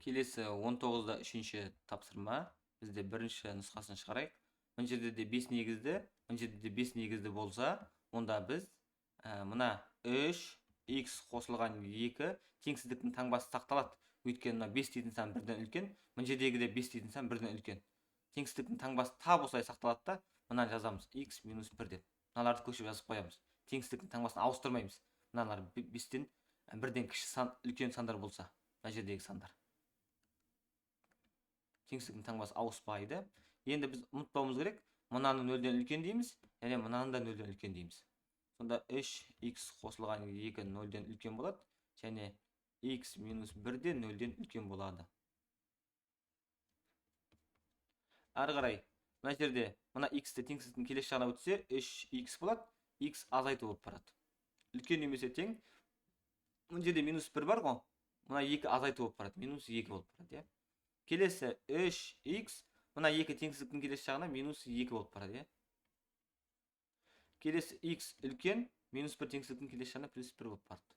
Келесі 19-да 3-ші тапсырма. Бізде бірінші нұсқасын шығарайық. Мына жерде де 5 негізді, мына жерде де 5 негізді болса, онда біз мына 3x қосылған 2 теңсіздіктің таңбасы сақталады. Өйткені мына 5 дейтін сан бірден үлкен, мына жердегі де 5 дейтін сан бірден үлкен. Теңсіздіктің таңбасы тап осылай сақталады да, мына жазамыз x минус 1 деп. Мыналарды көшіріп жазып қоямыз. Теңсіздіктің таңбасын ауыстырмаймыз. Мыналар 5-тен бірден кіші сан, үлкен сандар болса, мына жердегі сандар. Теңсіздіктің таңбасы ауыспайды. Енді біз ұмытпауымыз керек, мынаны 0-ден үлкен дейміз, және мынаны да 0-ден үлкен дейміз. Сонда 3x қосылған 2 0-ден үлкен болады, және x минус 1 де 0-ден үлкен болады. Ары қарай, мына жерде мына x-ті теңсіздіктің келесі жағына өтсе 3x болады, x азайту болып барады. Үлкен немесе тең, мына жерде минус 1 бар ғой, мына 2 азайту болып барады, минус 2 болып барады. Келесі 3x, мына 2 теңсіздіктің келесі жағына минус 2 болып барады. Келесі x үлкен, минус 1 теңсіздіктің келесі жағына плюс 1 болып барады.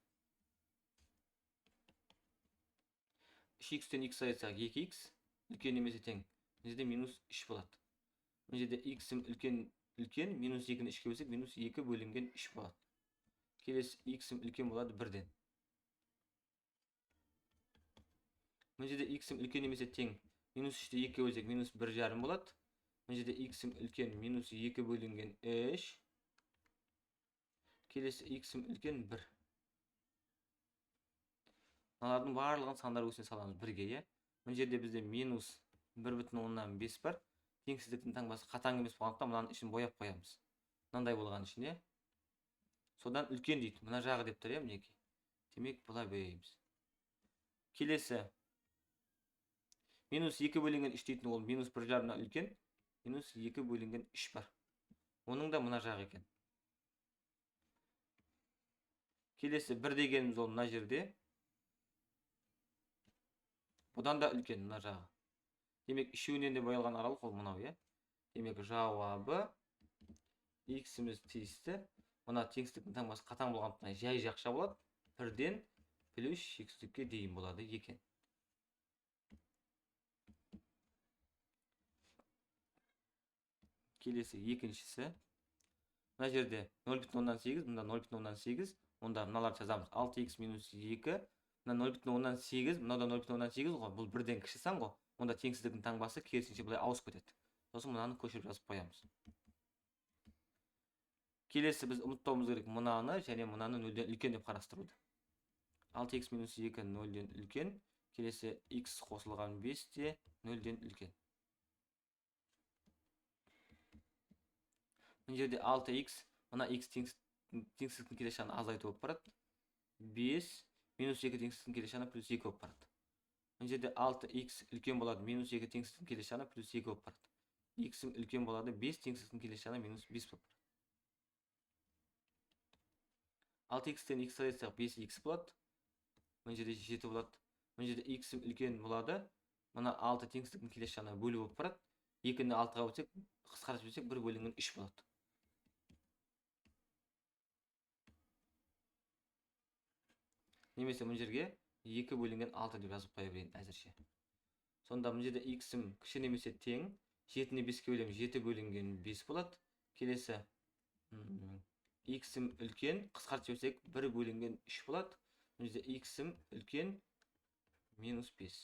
3x-тен x айырсақ 2x, үлкен немесе тең, мына жерде минус 3 болады. Мына жерде x-ім үлкен, минус 2-ні 3-ке бөлсек, минус 2 бөлінген 3 болады. Келесі x-ім үлкен болады 1-ден. Мына жерде x-ім үлкен немесе тең, минус 3-ті 2-ке бөлсек, минус 1,5 болады. Мына жерде x-ім үлкен, минус 2 бөлінген 3. Келесі x-ім үлкен 1. Мыналардың барлығын сандар өсіне саламыз бірге. Мына жерде бізде минус 1,5 бар. Теңсіздіктің таңбасы қатаң емес болғандықтан мынаның ішін бояп қоямыз. Мынандай болған ішіне. Содан үлкен дейді. Мына жағы деп тұр, мінекей. Демек, бұлай бояймыз. Келесі минус 2 бөлінген 3 дейтін ол минус 1,5-на үлкен, минус 2 бөлінген 3 бар. Оның да мына жағы екен. Келесі 1 дегеніміз ол мына жерде. Бұдан да үлкен мына жағы. Демек, үшеуінен де боялған аралық ол мынау, Демек, жауабы x-іміз тиісті. Мына теңсіздіктің таңбасы қатаң болғандықтан жай жақша болады. 1-ден плюс x-ке дейін болады екен. Келесі екіншісі. Мына жерде 0,8, мұнда 0,8, онда мыналарды жазамыз. 6x минус 2, мына 0,8, мынада 0,8 ғой, бұл 1-ден кіші сан ғой. Онда теңсіздіктің таңбасы керісінше бұлай ауысып кетеді. Сосын мынаны көшіріп жазып қоямыз. Келесі біз ұмытпауымыз керек мынаны және мынаны 0-ден үлкен деп қарастыруды. 6x минус 2 0-ден үлкен, келесі x қосылған 5 те 0-ден үлкен. Мына жерде 6x, мына x теңсіздіктің келесі жағына азайту болып барады. 5 минус 2 теңсіздіктің келесі жағына плюс 2 болып барады. Мына жерде 6x үлкен болады, минус 2 теңсіздіктің келесі жағына плюс 2 болып барады. x-ім үлкен болады, 5 теңсіздіктің келесі жағына минус 5 болып барады. 6x-тен x айырсақ 5x болады. Мына жерде 7 болады. Мына жерде x-ім үлкен болады. Мына 6 теңсіздіктің келесі жағына бөлу болып барады. 2-ні 6-ға бөлсек, қысқартып бөлсек 1 бөлінген 3 болады. Немесе мына жерге 2 бөлінген 6 деп жазып қоя берейін әзірше. Сонда мына жерде x-ім кіші немесе тең, 7-ні 5-ке бөлем 7 бөлінген 5 болады. Келесі x-ім үлкен, қысқартып жіберсек 1 бөлінген 3 болады. Мына жерде x-ім үлкен минус 5.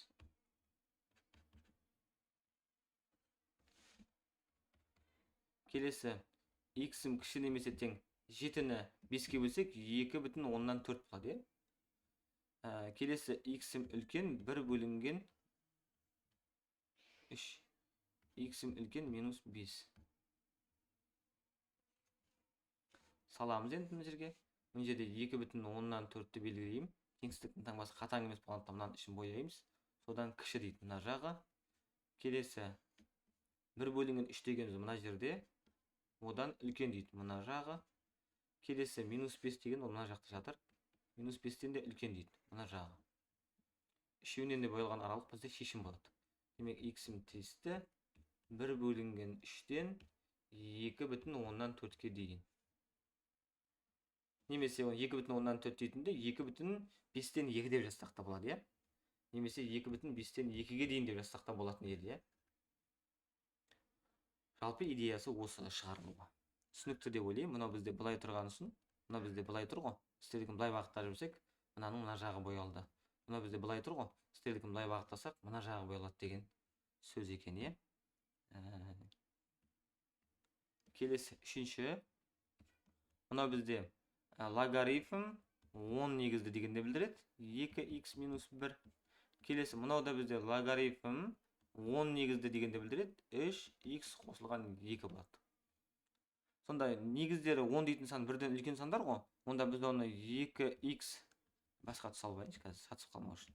Келесі x-ім кіші немесе тең, 7-ні 5-ке бөлсек 2,4 болады. Келесі x-ім үлкен 1 бөлінген 3. x-ім үлкен минус 5. Саламыз енді мына жерге. Мына жерде 2,4-ті белгілеймін. Теңсіздіктің таңбасы қатаң емес болғандықтан мынаның ішін бояймыз. Содан кіші дейді мына жағы. Келесі 1 бөлінген 3 дегеніміз мына жерде. Одан үлкен дейді мына жағы. Келесі минус 5 деген ол мына жақта жатыр. Минус 5-тен де үлкен дейді мына жағы. Үшеуінен де боялған аралық бізде шешім болады. Демек, x-ім тиісті 1 бөлінген 3-тен 2,4-ке дейін. Немесе 2,4 дейтінде 2,5-тен 2 деп жазсақ та болады, немесе 2,5-тен 2-ге дейін деп жазсақ та болатын еді, иә. Жалпы идеясы осы шығарылуға. Түсінікті деп ойлаймын. Мынау бізде былай тұрған үшін, мынау бізде былай тұр ғой. Стелдікін былай бағыттап жүрсек, мынаның мына жағы боялды. Мынау бізде былай тұр ғой. Стелдікін былай бағыттасақ, мына жағы боялады деген сөз екен, иә. Келесі үшінші. Мынау бізде логарифм 10 негізді дегенде білдіреді. 2х минус 1. Келесі мынау да бізде логарифм 10 негізді дегенде білдіреді. 3х қосылған 2 болады. Сонда негіздері 10 дейтін сан бірден үлкен сандар ғой. Онда біз оны 2х басқа тұса албайыншы, қазір сатысып қалмау үшін.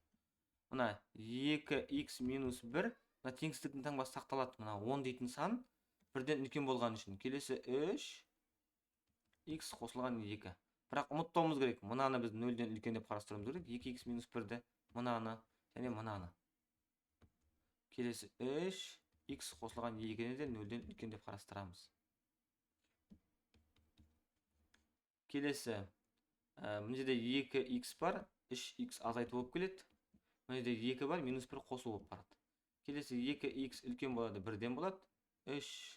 Мына 2х минус 1, мына теңсіздіктің таңбасы сақталады. Мына 10 дейтін сан бірден үлкен болған үшін. Келесі 3х қосылған 2. Бірақ ұмытпауымыз керек. Мынаны біз 0-ден үлкен деп қарастыруымыз керек. 2х минус 1-ді, мынаны және мынаны. Келесі 3х қосылған 2-ні де 0-ден үлкен деп қарастырамыз. Келесі мына жерде 2х бар, 3х азайту болып келеді. Мына жерде 2 бар, минус 1 қосу болып барады. Келесі 2х үлкен болады 1-ден болады, 3х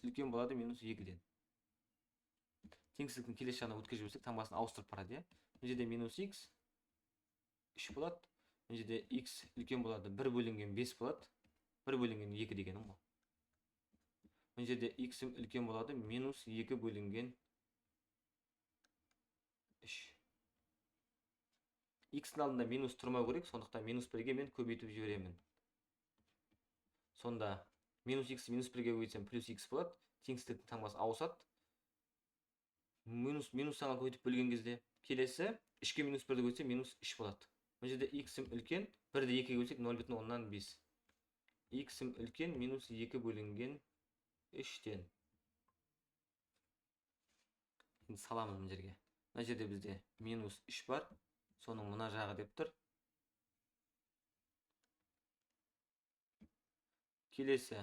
үлкен болады минус 2-ден. Теңсіздіктің келесі жағына өткізіп жіберсек, таңбасын ауыстырып барады, иә. Мына жерде минус х 3 болады. Мына жерде х үлкен болады 1 бөлінген 5 болады. 1 бөлінген 2 дегенім ғой. Мына жерде х үлкен болады минус 2 бөлінген 3. Х-ның алдында минус тұрмау керек, сондықтан минус 1-ге мен көбейтіп жіберемін. Сонда минус х минус 1-ге көбейтсем плюс х болады. Теңсіздіктің таңбасы ауысады. Минус санға көбейтіп бөлген кезде келесі 3-ге минус 1-ді көбейтсем минус 3 болады. Мына жерде х үлкен, 1-ді 2-ге бөлсек 0,5. Х үлкен минус 2 бөлінген 3-тен. Енді саламыз мына жерге. Мына жерде бізде минус 3 бар. Соның мына жағы деп тұр. Келесі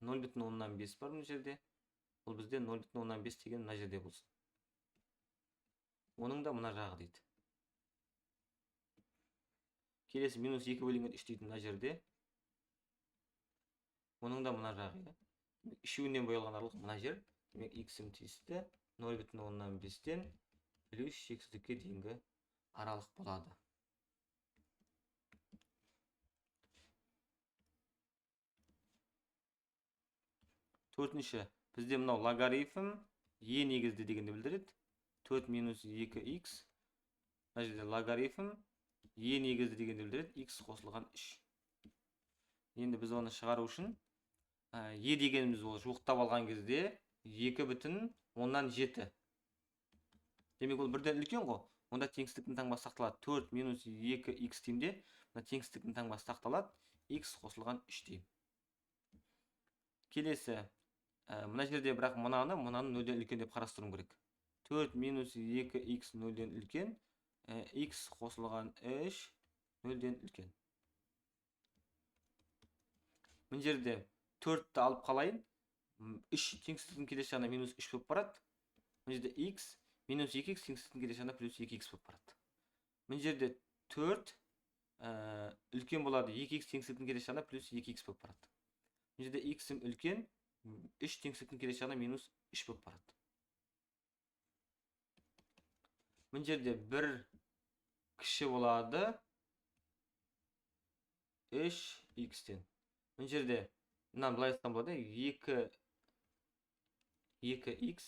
0,5 бар мына жерде. Бұл бізде 0,5 деген мына жерде болсын. Оның да мына жағы дейді. Келесі минус 2 бөлінген 3 дейтін мына жерде. Оның да мына жағы. Үшеуінен боялған аралық мына жер. Демек х тиісті 0,5-тен плюс шексіздікке дейінгі аралық болады. Төртінші, бізде мынау логарифм е негізді дегенді білдіреді. 4 минус 2х. Мына жерде логарифм е негізді дегенді білдіреді. Х қосылған 3. Енді біз оны шығару үшін е дегеніміз ол жуықтап алған кезде 2,7. Демек ол бірден үлкен ғой. Онда теңсіздіктің таңбасы сақталады. 4 минус 2х деймде. Мына теңсіздіктің таңбасы сақталады. Х қосылған 3 дейм. Келесі мына жерде бірақ мынаны 0-ден үлкен деп қарастыруым керек. 4 минус 2х 0-ден үлкен. Х қосылған 3 0-ден үлкен. Мына жерде 4-ті алып қалайын. 3 теңсіздіктің келесі жағына минус 3 болып барады. Мына жерде х минус 2х теңсіздіктің келесі жағына плюс 2х болып барады. Мына жерде 4 үлкен болады 2х теңсіздіктің келесі жағына плюс 2х болып барады. Мына жерде х үлкен 3 теңсіздіктің келесі жағына минус 3 болып барады. Мына жерде 1 кіші болады 3х-тен. Мына жерде мынаны былай айтсам болады, 2х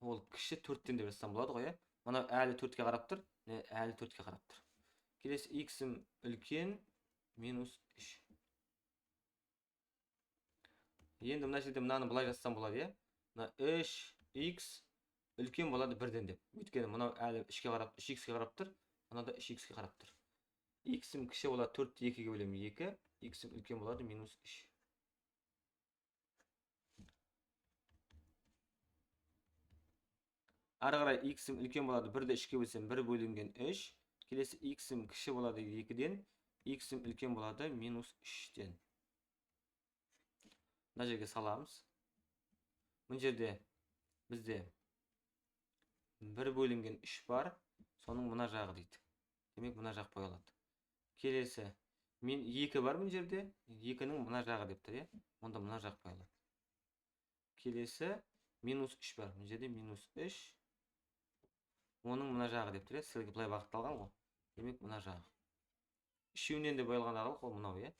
ол кіші 4-тен деп жазсам болады ғой, иә. Мына әлі 4-ке қарап тұр, әлі 4-ке қарап тұр. Келесі х үлкен минус 3. Енді мына жерде мынаны былай жазсам болады, иә. Мына 3х үлкен болады 1-ден деп. Өйткені мынау әлі 3-ке қарап, 3х-ке қарап тұр, мына да 3х-ке қарап тұр. Х кіші болады 4-ті 2-ге бөлемін 2, х үлкен болады минус 3. Ары қарай х үлкен болады 1-ді 3-ке бөлсем 1 бөлінген 3. Келесі х кіші болады 2-ден, х үлкен болады минус 3-тен. Мына жерге саламыз. Мына жерде бізде 1 бөлінген 3 бар, соның мына жағы дейді. Демек мына жақ қойылады. Келесі мен 2 бар мына жерде, 2-нің мына жағы деп тұр, онда мына жақ қойылады. Келесі -3 бар мына жерде, -3, оның мына жағы деп тұр, сізге былай бағытталған ғой. Демек мына жағы. Үшеуінен де бойылған аралық ол мынау,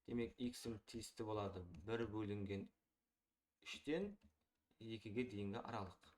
Демек x-ім тиісті болады 1 бөлінген 3-тен 2-ге дейінгі аралық.